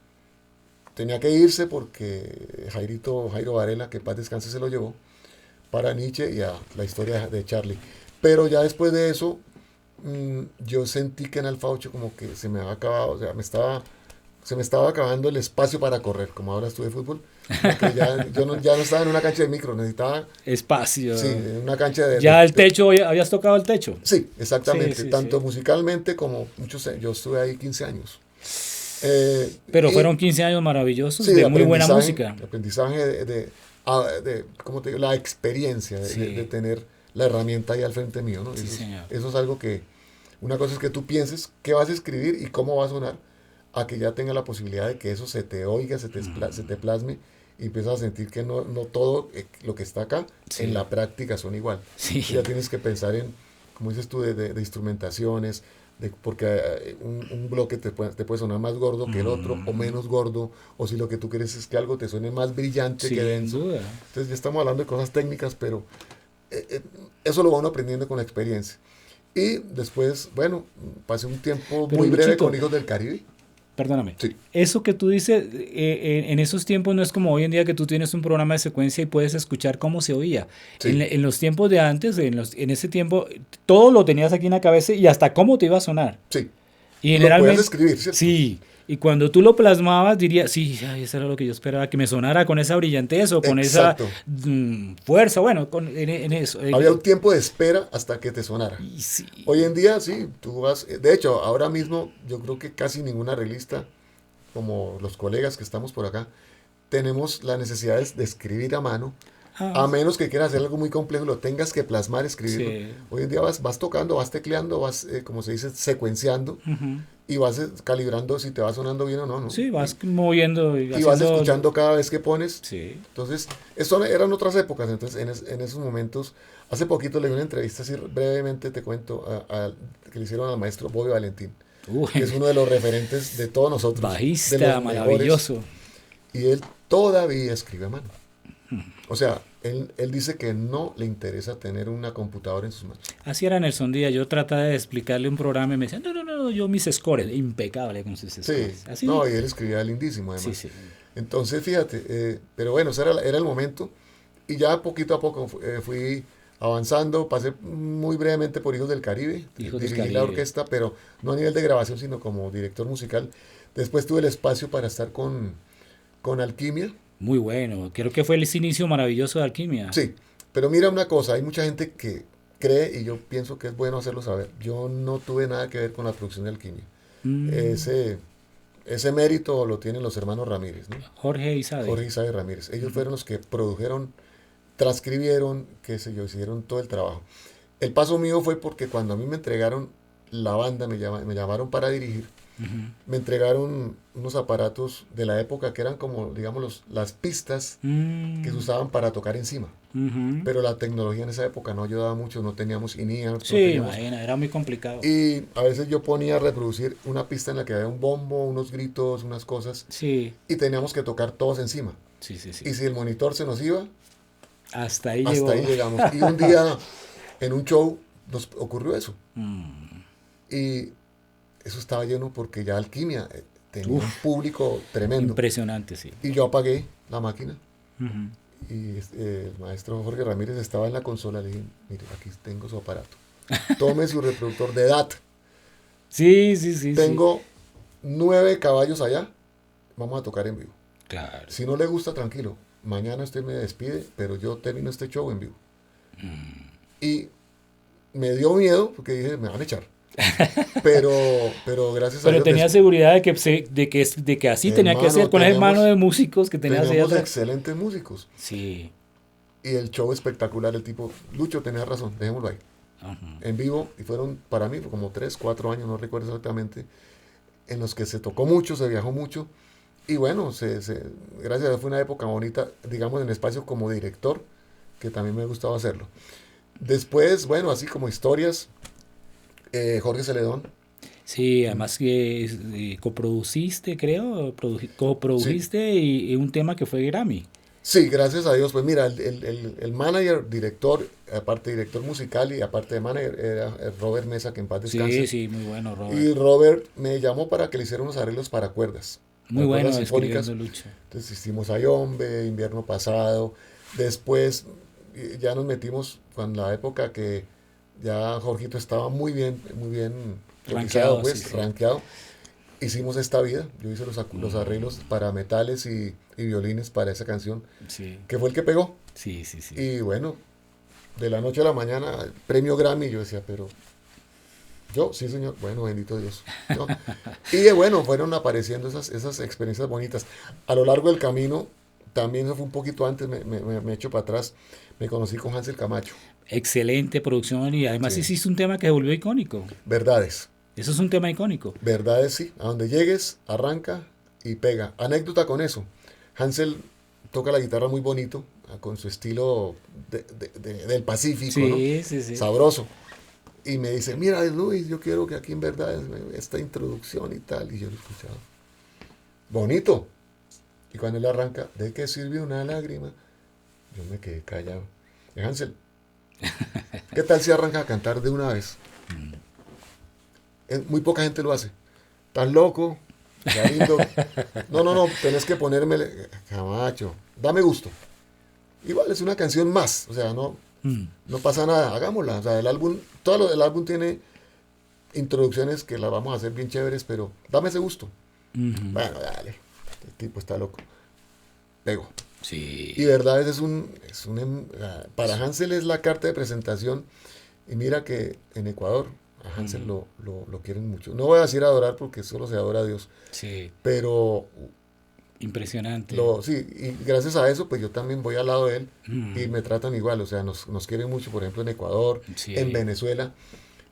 tenía que irse porque Jairo Varela, que paz descanse, se lo llevó para Nietzsche y a la historia de Charlie. Pero ya después de eso, yo sentí que en Alfa 8 como que se me había acabado, o sea, se me estaba acabando el espacio para correr, como ahora estuve fútbol, como que ya no estaba en una cancha de micro, necesitaba, Espacio. sí, en una cancha Ya el techo, ¿habías tocado el techo? sí, exactamente, Sí, sí, tanto sí. musicalmente como yo estuve ahí 15 años. Pero Y fueron 15 años maravillosos sí, de muy buena música. aprendizaje ¿cómo te digo? La experiencia de Sí, tener la herramienta ahí al frente mío, ¿no? sí, señor. Eso es algo que, una cosa es que tú pienses qué vas a escribir y cómo va a sonar, a que ya tenga la posibilidad de que eso se te oiga, se te plasme y empiezas a sentir que no todo lo que está acá Sí. en la práctica son igual. Sí. Ya tienes que pensar en, como dices tú, de instrumentaciones, porque un bloque te puede sonar más gordo que el otro o menos gordo, o si lo que tú quieres es que algo te suene más brillante que Sin denso. duda. Entonces ya estamos hablando de cosas técnicas, pero eso lo va uno aprendiendo con la experiencia. Y después, bueno, pasé un tiempo Pero muy breve con Luchito, Hijos del Caribe. perdóname. Sí. Eso que tú dices, en esos tiempos no es como hoy en día que tú tienes un programa de secuencia y puedes escuchar cómo se oía. Sí. En los tiempos de antes, en ese tiempo, todo lo tenías aquí en la cabeza y hasta cómo te iba a sonar. Sí. Y Lo puedes generalmente, escribir, ¿cierto? sí. Y cuando tú lo plasmabas, dirías, sí, ay, eso era lo que yo esperaba, que me sonara con esa brillantez o con esa Exacto. fuerza. Bueno, en eso. Había un tiempo de espera hasta que te sonara. Y sí. Hoy en día, sí, tú vas. De hecho, ahora mismo, yo creo que casi ninguna revista, como los colegas que estamos por acá, tenemos la necesidad de escribir a mano. Ah, A menos que quieras hacer algo muy complejo, lo tengas que plasmar, escribirlo. sí. Hoy en día vas tocando, vas tecleando, vas, como se dice, secuenciando Ujú. y vas calibrando si te va sonando bien o no, ¿no? Sí, vas moviendo y Y vas haciendo. escuchando cada vez que pones. Sí. Entonces, eso eran otras épocas. Entonces, en esos momentos, hace poquito le di una entrevista, así brevemente te cuento, que le hicieron al maestro Bobby Valentín, que es uno de los referentes de todos nosotros, de Bajista, los mejores, maravilloso. y él todavía escribe a mano. O sea, él dice que no le interesa tener una computadora en sus manos. Así era Nelson Díaz. Yo trataba de explicarle un programa y me decía, no, yo mis scores, impecable con sus Sí, scores. Así. no, y él escribía lindísimo además. Sí, sí. Entonces, fíjate, pero bueno, ese era el momento. Y ya poquito a poco fui avanzando, pasé muy brevemente por Hijos del Caribe, Hijos del dirigí Caribe. la orquesta, pero no a nivel de grabación, sino como director musical. Después tuve el espacio para estar con Alquimia. Muy bueno. Creo que fue el inicio maravilloso de Alquimia. Sí, pero mira una cosa, hay mucha gente que cree, y yo pienso que es bueno hacerlo saber, yo no tuve nada que ver con la producción de Alquimia. Mm, Ese mérito lo tienen los hermanos Ramírez, ¿no? Jorge Isade. Jorge y Isabel Ramírez. Ellos fueron los que produjeron, transcribieron, qué sé yo, hicieron todo el trabajo. El paso mío fue porque cuando a mí me entregaron la banda, me llamaron para dirigir, me entregaron unos aparatos de la época que eran como, digamos, las pistas que se usaban para tocar encima. Pero la tecnología en esa época no ayudaba mucho, no teníamos INEA. Sí, imagina, era muy complicado. Y a veces yo ponía a reproducir una pista en la que había un bombo, unos gritos, unas cosas, Sí, y teníamos que tocar todos encima. sí. Y si el monitor se nos iba, Hasta ahí hasta ahí llegamos. Y un día en un show nos ocurrió eso. Y eso estaba lleno porque ya Alquimia tenía un público tremendo. Impresionante, sí. Y yo apagué la máquina. Y el maestro Jorge Ramírez estaba en la consola. Le dije, mire, aquí tengo su aparato. Tome su reproductor de DAT. Sí. Tengo 9 caballos allá. Vamos a tocar en vivo. Claro. Si no le gusta, tranquilo. Mañana usted me despide, pero yo termino este show en vivo. Y me dio miedo porque dije, me van a echar. Pero gracias a Pero Dios. tenía seguridad de que así tenía que ser con ese mano de músicos que tenía. Teníamos excelentes músicos. Sí. Y el show espectacular, el tipo, Lucho, tenía razón, dejémoslo ahí. En vivo, y fueron para mí como 3, 4 años, no recuerdo exactamente, en los que se tocó mucho, se viajó mucho, Y bueno, gracias a Dios fue una época bonita, digamos, en el espacio como director, que también me gustaba hacerlo. Después, bueno, así como historias, Jorge Celedón. Sí, además que coproduciste, creo, Sí, coprodujiste y un tema que fue Grammy. sí, gracias a Dios. Pues mira, el manager, director, aparte director musical y aparte de manager, era Robert Mesa, que en paz Sí, descanse. sí, muy bueno, Y Robert. Robert me llamó para que le hiciera unos arreglos Muy para cuerdas bueno sinfónicas. escribiendo, Lucho. Entonces hicimos Ayombe, Invierno Pasado. Después ya nos metimos con la época que ya Jorgito estaba muy bien cotizado, Rankeado, sí, pues, sí. rankeado. Hicimos Esta Vida. Yo hice los arreglos para metales y violines para esa canción, Sí, que fue el que pegó. sí, sí, sí. Y bueno, de la noche a la mañana, premio Grammy. Yo decía, pero yo, sí, señor. Bueno, bendito Dios. ¿No? Y bueno, fueron apareciendo esas experiencias bonitas. A lo largo del camino, también eso fue un poquito antes, me echo para atrás, me conocí con Hansel Camacho. Excelente producción y además Sí. hiciste un tema que se volvió icónico. Verdades. Eso es un tema icónico. Verdades, sí. A donde llegues, arranca y pega. Anécdota con eso. Hansel toca la guitarra muy bonito, con su estilo del Pacífico, ¿no? Sí, sí, sí. Sabroso. Y me dice, mira, Luis, yo quiero que aquí en Verdades, esta introducción y tal. Y yo lo escuchaba. Bonito. Y cuando él arranca, ¿de qué sirvió una lágrima? Yo me quedé callado. Hansel, ¿qué tal si arranca a cantar de una vez? Muy poca gente lo hace. ¿Estás loco? Galindo. No, no, no, tenés que ponerme Camacho. Dame gusto. Igual es una canción más. O sea, Mm. no pasa nada. Hagámosla. O sea, el álbum, todo lo del álbum tiene introducciones que las vamos a hacer bien chéveres, pero dame ese gusto. Ujú. Bueno, dale. El tipo está loco. Pego. Y Sí. verdad, para Hansel es la carta de presentación. Y mira que en Ecuador a Hansel Mm. lo quieren mucho. No voy a decir adorar porque solo se adora a Dios. Sí. Pero Impresionante. sí, y gracias a eso, pues yo también voy al lado de él y Mm. me tratan igual. O sea, nos quieren mucho, por ejemplo, en Ecuador, en Sí. Venezuela.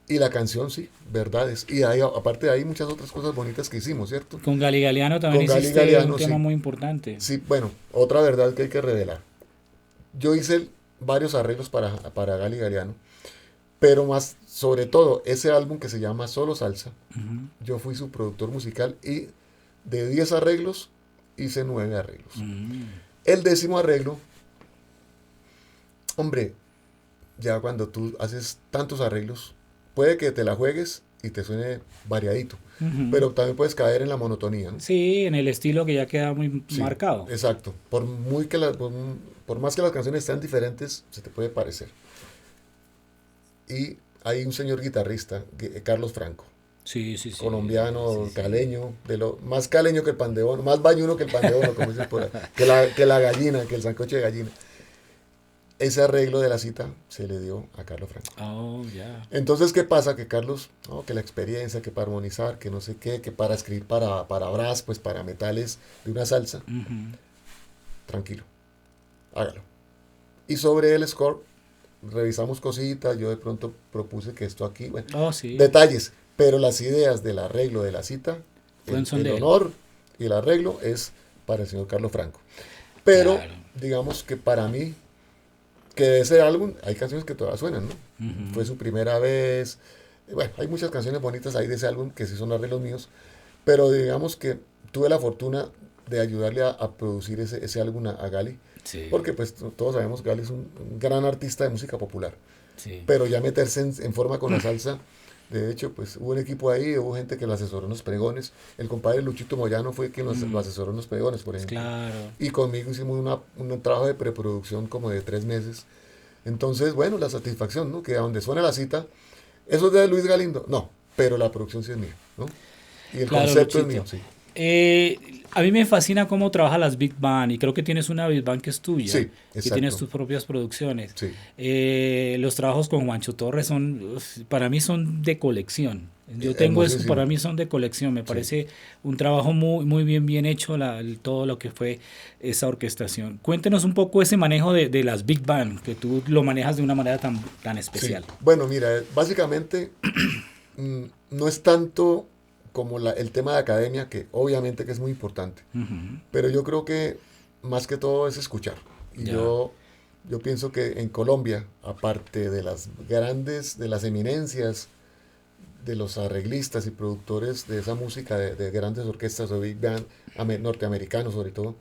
Y la canción, sí, verdades. Y aparte de ahí, muchas otras cosas bonitas que hicimos, ¿cierto? Con Gali Galeano también Con Gali hiciste un Galeano, tema sí. muy importante. Sí, bueno, otra verdad que hay que revelar. Yo hice varios arreglos para Gali Galeano, pero más, sobre todo, ese álbum que se llama Solo Salsa, Ujú. yo fui su productor musical y de 10 arreglos, hice 9 arreglos. Mm. El 10.º arreglo, hombre, ya cuando tú haces tantos arreglos, puede que te la juegues y te suene variadito, Ujú. pero también puedes caer en la monotonía, ¿no? Sí, en el estilo que ya queda muy Sí, marcado. exacto. Por más que las canciones sean diferentes, se te puede parecer. Y hay un señor guitarrista, Carlos Franco, Sí, sí, sí, sí, colombiano, sí. caleño, más caleño que el pan de bono, más bañuno que el pan de bono, como dicen por ahí, que la gallina, que el sancocho de gallina. Ese arreglo de la cita se le dio a Carlos Franco. Oh, ya. Entonces, ¿qué pasa? Que Carlos, no, que la experiencia, que para armonizar, que no sé qué, que para escribir para brass, pues para metales de una salsa, Ujú. tranquilo, hágalo. Y sobre el score, revisamos cositas, yo de pronto propuse que esto aquí, bueno, Oh, sí. detalles, pero las ideas del arreglo de la cita, Fue en son el de él. honor y el arreglo es para el señor Carlos Franco. Pero Claro. digamos que para mí, que de ese álbum hay canciones que todavía suenan, ¿no? Fue Ujú. su primera vez. Bueno, hay muchas canciones bonitas ahí de ese álbum que sí son arreglos míos, pero digamos que tuve la fortuna de ayudarle a producir ese álbum a Gali, Sí, porque pues todos sabemos que Gali es un gran artista de música popular, sí. pero ya meterse en forma con la salsa, de hecho, pues hubo un equipo ahí, hubo gente que lo asesoró en los pregones, el compadre Luchito Moyano fue quien lo Mm, asesoró en los pregones, por pues ejemplo, claro. y conmigo hicimos un trabajo de preproducción como de 3 meses. Entonces, bueno, la satisfacción, ¿no? Que a donde suena la cita, ¿eso es de Luis Galindo? No, pero la producción sí es mía, ¿no? Y el Claro, concepto es mío, Luchito. sí. A mí me fascina cómo trabaja las Big Band y creo que tienes una Big Band que es tuya Sí, y tienes exacto. tus propias producciones. Sí. Los trabajos con Juancho Torres son, para mí son de colección. Yo tengo eso, para Hermosísimo. mí son de colección. Me Sí. parece un trabajo muy, muy bien hecho todo lo que fue esa orquestación. Cuéntenos un poco ese manejo de las Big Band, que tú lo manejas de una manera tan Sí. especial. Bueno, mira, básicamente no es tanto como el tema de academia, que obviamente que es muy importante, pero yo creo que más que todo es escuchar. Y yo pienso que en Colombia, aparte de las grandes, de las eminencias, de los arreglistas y productores de esa música, de grandes orquestas o big band norteamericanos sobre todo,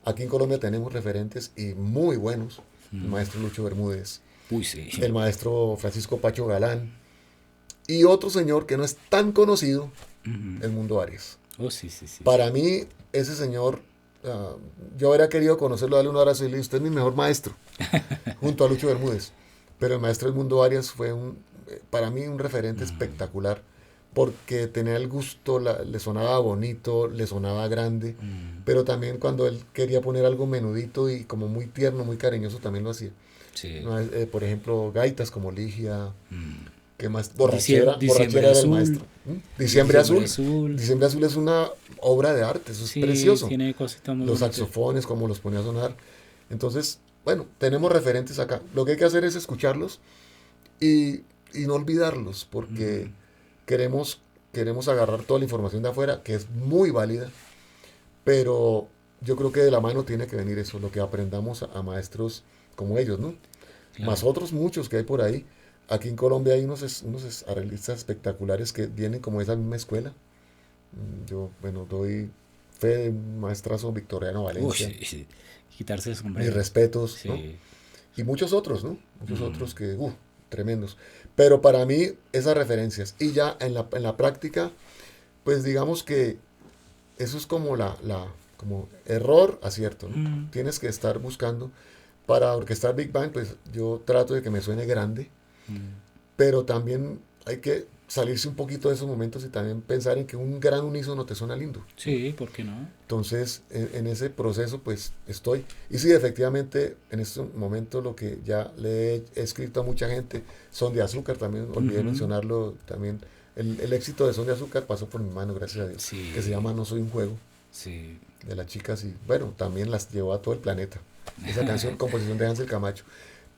aquí en Colombia tenemos referentes y muy buenos. El maestro Lucho Bermúdez, Uy, sí. el maestro Francisco Pacho Galán y otro señor que no es tan conocido, el Mundo Arias. Oh, sí, sí, sí. Para mí, ese señor, yo habría querido conocerlo, darle un abrazo y decirle, usted es mi mejor maestro, junto a Lucho Bermúdez. Pero el maestro del Mundo Arias fue para mí un referente espectacular, porque tenía el gusto, le sonaba bonito, le sonaba grande, pero también cuando él quería poner algo menudito y como muy tierno, muy cariñoso, también lo hacía. Sí. Por ejemplo, gaitas como Ligia, ¿qué más? Diciembre Borrachera era el Azul. maestro. Diciembre Azul. Azul. Diciembre Azul es una obra de arte, eso es Sí, precioso. tiene cositas muy Los bonitas. saxofones, como los ponía a sonar. Entonces, bueno, tenemos referentes acá. Lo que hay que hacer es escucharlos y no olvidarlos, porque queremos agarrar toda la información de afuera, que es muy válida, pero yo creo que de la mano tiene que venir eso, lo que aprendamos a maestros como ellos, ¿no? Claro. Más otros muchos que hay por ahí. Aquí en Colombia hay unos arreglistas espectaculares que vienen como esa misma escuela. Yo, bueno, doy fe de un maestrazo Victoriano Valencia. Uy, sí. Quitarse el Mis sombrero. respetos, Sí. ¿no? Y muchos otros, ¿no? Muchos otros que, tremendos. Pero para mí, esas referencias. Y ya en la práctica, pues digamos que eso es como como error, acierto, ¿no? Tienes que estar buscando. Para orquestar Big Band, pues yo trato de que me suene grande, pero también hay que salirse un poquito de esos momentos y también pensar en que un gran unísono te suena lindo. Sí, ¿por qué no? Entonces, en ese proceso, pues estoy. Y sí, efectivamente, en este momento lo que ya le he escrito a mucha gente, Son de Azúcar también, olvidé mencionarlo también. El éxito de Son de Azúcar pasó por mi mano, gracias a Dios, Sí. que se llama No Soy un Juego, Sí. de las chicas, y bueno, también las llevó a todo el planeta. Esa canción, composición de Hansel Camacho.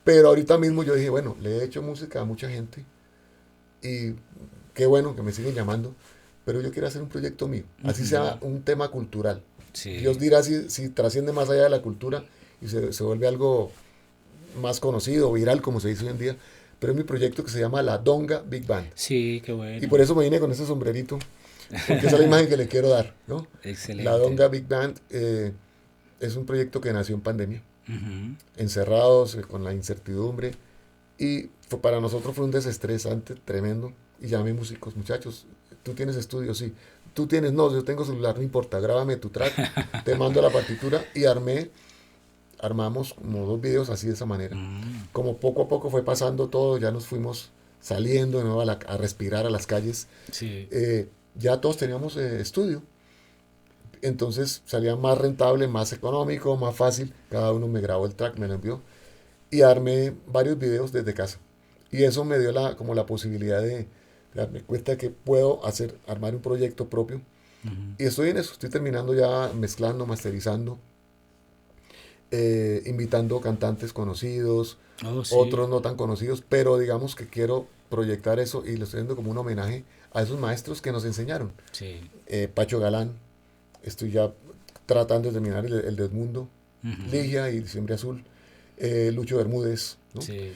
Pero ahorita mismo yo dije, bueno, le he hecho música a mucha gente y qué bueno que me siguen llamando, pero yo quiero hacer un proyecto mío, así sea un tema cultural. Sí. Dios dirá si trasciende más allá de la cultura y se vuelve algo más conocido, viral, como se dice hoy en día, pero es mi proyecto que se llama La Donga Big Band. Sí, qué bueno. Y por eso me vine con ese sombrerito, porque esa es la imagen que le quiero dar, ¿no? Excelente. La Donga Big Band es un proyecto que nació en pandemia, encerrados, con la incertidumbre, y para nosotros fue un desestresante tremendo. Y llamé músicos, muchachos, tú tienes estudio, sí. Tú tienes, no, yo tengo celular, no importa, grábame tu track, te mando la partitura, y armamos como 2 videos así de esa manera. Como poco a poco fue pasando todo, ya nos fuimos saliendo de nuevo a respirar a las calles. Sí. Ya todos teníamos estudio. Entonces salía más rentable, más económico, más fácil. Cada uno me grabó el track, me lo envió. Y armé varios videos desde casa. Y eso me dio como la posibilidad de darme cuenta que puedo armar un proyecto propio. Y estoy en eso. Estoy terminando ya mezclando, masterizando, invitando cantantes conocidos, Sí. otros no tan conocidos. Pero digamos que quiero proyectar eso y lo estoy haciendo como un homenaje a esos maestros que nos enseñaron. Sí. Pacho Galán. Estoy ya tratando de terminar el Desmundo, Ligia y Diciembre Azul, Lucho Bermúdez, ¿no? Sí.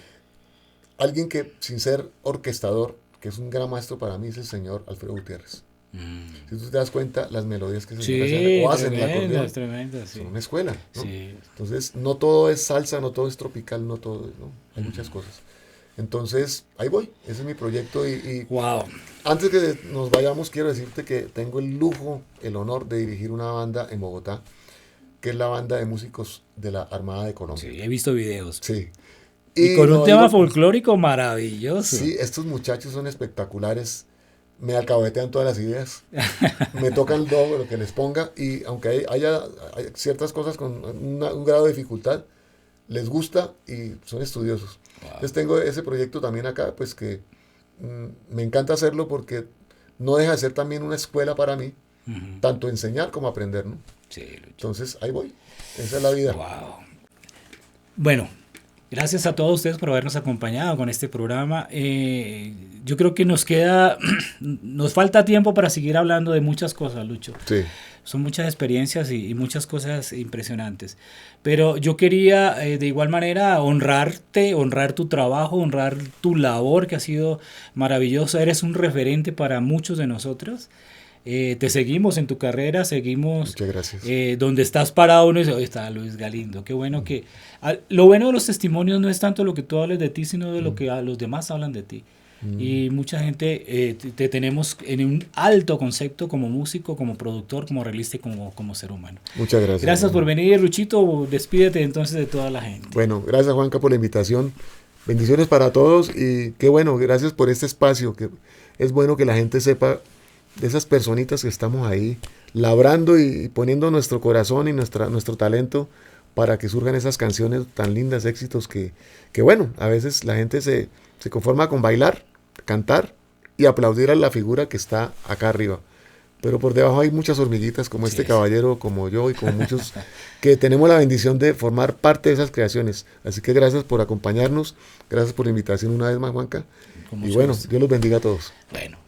Alguien que, sin ser orquestador, que es un gran maestro para mí, es el señor Alfredo Gutiérrez. Si tú te das cuenta, las melodías que se hacen en el acordeón tremendas, sí. son una escuela, ¿no? Sí. Entonces, no todo es salsa, no todo es tropical, no todo, ¿no? Hay muchas cosas. Entonces, ahí voy, ese es mi proyecto y Wow. antes que nos vayamos, quiero decirte que tengo el lujo, el honor de dirigir una banda en Bogotá, que es la banda de músicos de la Armada de Colombia. Sí, he visto videos. Sí. Y con un tema folclórico maravilloso. Sí, estos muchachos son espectaculares, me alcahuetean todas las ideas, me tocan lo que les ponga, y aunque haya ciertas cosas con un grado de dificultad, les gusta y son estudiosos. Wow. Entonces tengo ese proyecto también acá, pues que me encanta hacerlo porque no deja de ser también una escuela para mí, tanto enseñar como aprender, ¿no? Sí, Lucho. Entonces ahí voy, esa es la vida. Wow. Bueno, Gracias a todos ustedes por habernos acompañado con este programa. Yo creo que nos falta tiempo para seguir hablando de muchas cosas, Lucho. Sí. Son muchas experiencias y muchas cosas impresionantes. Pero yo quería de igual manera honrarte, honrar tu trabajo, honrar tu labor que ha sido maravillosa. Eres un referente para muchos de nosotros. Te seguimos en tu carrera, seguimos. Muchas gracias. Donde estás parado, uno dice, "Ahí está Luis Galindo, qué bueno que..." Lo bueno de los testimonios no es tanto lo que tú hables de ti, sino de lo que los demás hablan de ti. Y mucha gente te tenemos en un alto concepto como músico, como productor, como arreglista y como ser humano. Muchas gracias. Gracias por venir, Luchito. Despídete entonces de toda la gente. Bueno, gracias Juanca por la invitación. Bendiciones para todos y qué bueno, gracias por este espacio. Que es bueno que la gente sepa de esas personitas que estamos ahí labrando y poniendo nuestro corazón y nuestro talento para que surjan esas canciones tan lindas, éxitos que bueno, a veces la gente se conforma con bailar, cantar y aplaudir a la figura que está acá arriba. Pero por debajo hay muchas hormiguitas como este caballero, como yo y como muchos que tenemos la bendición de formar parte de esas creaciones. Así que gracias por acompañarnos, gracias por la invitación una vez más, Juanca. Y bueno, Dios los bendiga a todos. Bueno.